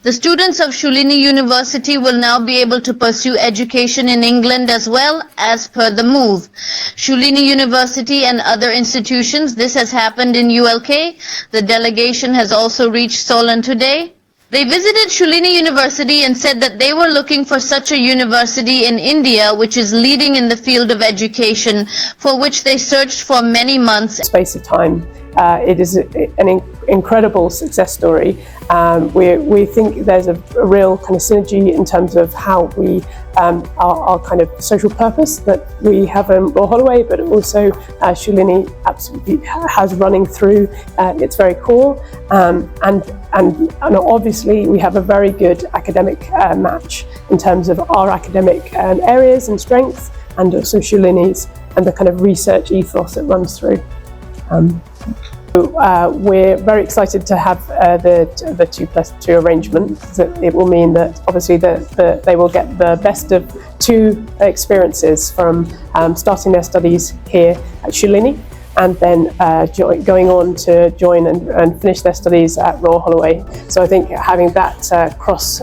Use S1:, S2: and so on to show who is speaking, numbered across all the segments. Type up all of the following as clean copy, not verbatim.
S1: The students of Shulini University will now be able to pursue education in England as well as per the move. Shulini University and other institutions, this has happened in ULK. The delegation has also reached Solan today. They visited Shulini University and said that they were looking for such a university in India which is leading in the field of education, for which they searched for many months.
S2: Space of time. It is an incredible success story. We think there's a real kind of synergy in terms of how we our kind of social purpose that we have in Royal Holloway, but also Shulini absolutely has running through its very core. And obviously we have a very good academic match in terms of our academic areas and strengths, and also Shulini's and the kind of research ethos that runs through. We're very excited to have the 2+2 arrangement. So it will mean that obviously they will get the best of two experiences from starting their studies here at Shulini and then going on to join and finish their studies at Royal Holloway. So I think having that cross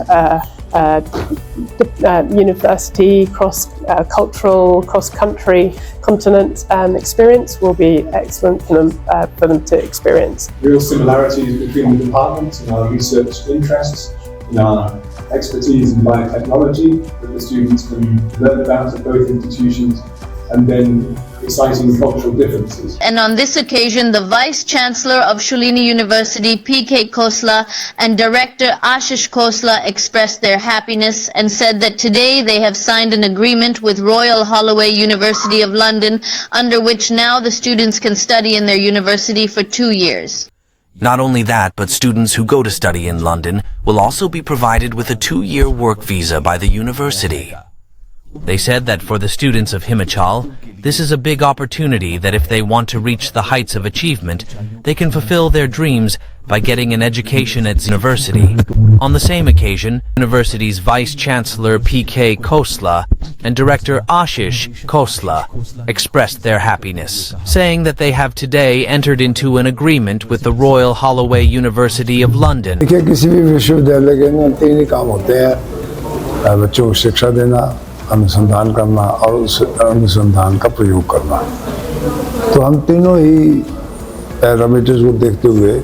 S2: university, cross-cultural, cross-country, continent experience will be excellent for them to experience.
S3: Real similarities between the departments and our research interests, in our expertise in biotechnology that the students can learn about at both institutions, and then exciting cultural differences.
S1: And on this occasion, the Vice Chancellor of Shulini University, P.K. Khosla, and Director Ashish Khosla expressed their happiness and said that today they have signed an agreement with Royal Holloway University of London, under which now the students can study in their university for 2 years.
S4: Not only that, but students who go to study in London will also be provided with a 2-year work visa by the university. They said that for the students of Himachal, this is a big opportunity that if they want to reach the heights of achievement, they can fulfill their dreams by getting an education at university. On the same occasion, university's Vice Chancellor P.K. Khosla and Director Ashish Khosla expressed their happiness, saying that they have today entered into an agreement with the Royal Holloway University of London.
S5: अनुसंधान करना और उस अनुसंधान का प्रयोग करना। तो हम तीनों ही पैरामीटर्स को देखते हुए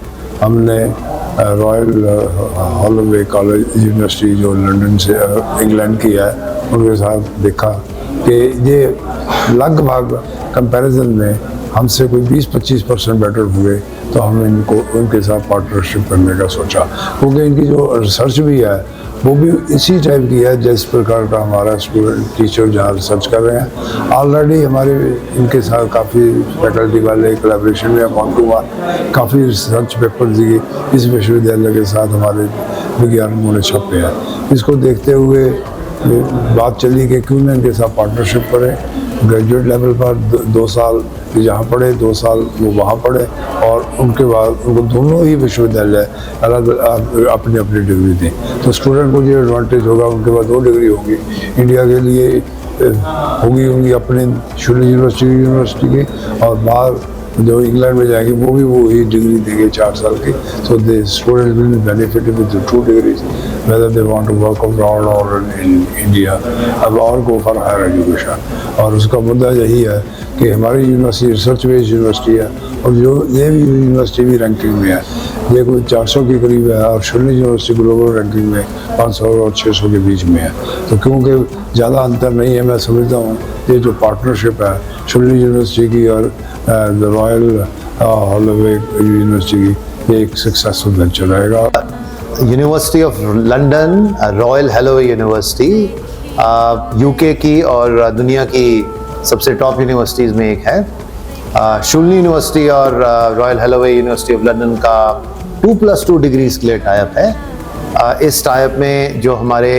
S5: हमने रॉयल हॉलोवे कॉलेज यूनिवर्सिटी जो लंदन से इंग्लैंड की है उनके साथ देखा कि ये लगभग कंपैरिजन में हमसे कोई 20-25% बेटर हुए, तो हम इनको उनके साथ पार्टनरशिप करने का सोचा, क्योंकि इनकी जो रिसर्च भी है वो भी इसी टाइप की है जिस प्रकार का हमारा स्टूडेंट टीचर जहाँ रिसर्च कर रहे हैं। ऑलरेडी हमारे इनके साथ काफ़ी फैकल्टी वाले कोलैबोरेशन में वन-टू-वन काफ़ी रिसर्च पेपर दिए इस विश्वविद्यालय के साथ हमारे विज्ञानों ने छपे हैं। इसको देखते हुए बात चली कि क्यों ना इनके साथ पार्टनरशिप करें। ग्रेजुएट लेवल पर 2 साल यहाँ पढ़े, 2 साल वो वहाँ पढ़े, और उनके बाद उनको दोनों ही विश्वविद्यालय अलग अपनी अपनी डिग्री दें। तो स्टूडेंट को जो एडवांटेज होगा, उनके पास 2 डिग्री होगी, इंडिया के लिए होंगी अपने शूलिनी यूनिवर्सिटी की, और बाहर जो इंग्लैंड में जाएंगे वो भी वही डिग्री देंगे 4 साल की। So the student will benefit with 2 degrees whether they want to work abroad or in India or go for higher education। और उसका मुद्दा यही है कि हमारी यूनिवर्सिटी रिसर्च बेस्ड यूनिवर्सिटी है, और जो ये भी यूनिवर्सिटी भी रैंकिंग में है, ये कोई 400 के करीब है, और शूलिनी यूनिवर्सिटी ग्लोबल रैंकिंग में 500 और 600 के बीच में है। तो क्योंकि ज़्यादा अंतर नहीं है, मैं समझता हूँ ये जो पार्टनरशिप है शूलिनी यूनिवर्सिटी की और द रॉयल हॉलोवे यूनिवर्सिटी की, ये एक सक्सेसफुल वेंचर रहेगा।
S6: University of London, royal Holloway university UK की और दुनिया की सबसे टॉप यूनिवर्सिटीज़ में एक है। शूलिनी यूनिवर्सिटी और royal Holloway university of London का 2+2 डिग्रीज के लिए टाइप है। इस टाइप में जो हमारे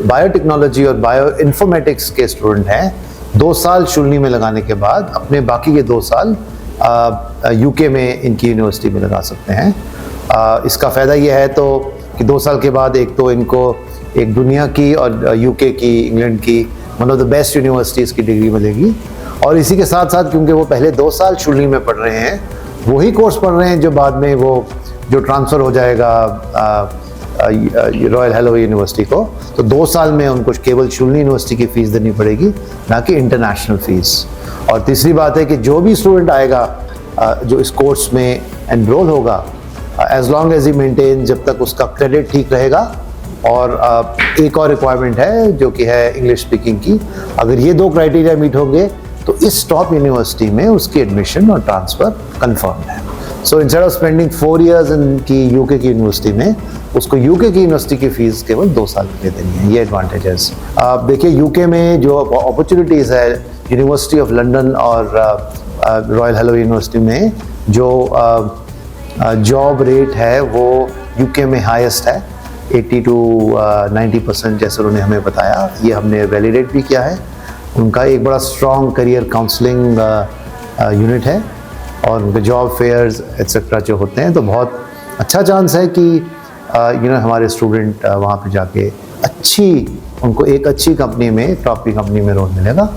S6: बायोटेक्नोलॉजी और बायो इन्फॉर्मेटिक्स के स्टूडेंट हैं, 2 साल शूलिनी में लगाने के बाद अपने बाकी के 2 साल यूके में इनकी यूनिवर्सिटी में लगा सकते हैं। इसका फ़ायदा ये है तो कि 2 साल के बाद एक तो इनको एक दुनिया की और यूके की, इंग्लैंड की one of the best universities की डिग्री मिलेगी, और इसी के साथ साथ क्योंकि वो पहले 2 साल शूलिनी में पढ़ रहे हैं, वही कोर्स पढ़ रहे हैं जो बाद में वो जो ट्रांसफ़र हो जाएगा रॉयल हेलोवे यूनिवर्सिटी को, तो 2 साल में उनको केवल शुलिनी यूनिवर्सिटी की फीस देनी पड़ेगी, ना कि इंटरनेशनल फीस। और तीसरी बात है कि जो भी स्टूडेंट आएगा जो इस कोर्स में एनरोल होगा, as long as he maintain, जब तक उसका क्रेडिट ठीक रहेगा, और एक और रिक्वायरमेंट है जो कि है इंग्लिश स्पीकिंग की, अगर ये 2 क्राइटेरिया मीट होंगे तो इस टॉप यूनिवर्सिटी में उसकी एडमिशन और ट्रांसफ़र कन्फर्म है। So instead of spending 4 years की यूके की यूनिवर्सिटी में, उसको यूके की यूनिवर्सिटी की फीस केवल 2 साल के लिए देनी है। ये एडवांटेजेस आप देखिए, यूके में जो अपॉर्चुनिटीज़ है यूनिवर्सिटी ऑफ लंदन और रॉयल हेलोवे यूनिवर्सिटी में, जो जॉब रेट है वो यूके में हाईएस्ट है, 80 to 90% जैसे उन्होंने हमें बताया। ये हमने वैलिडेट भी किया है। उनका एक बड़ा स्ट्रॉन्ग करियर काउंसलिंग यूनिट है, और उनके जॉब फेयर्स एक्सेट्रा जो होते हैं, तो बहुत अच्छा चांस है कि हमारे स्टूडेंट वहाँ पे जाके उनको एक अच्छी कंपनी में, टॉप की कंपनी में रोल मिलेगा।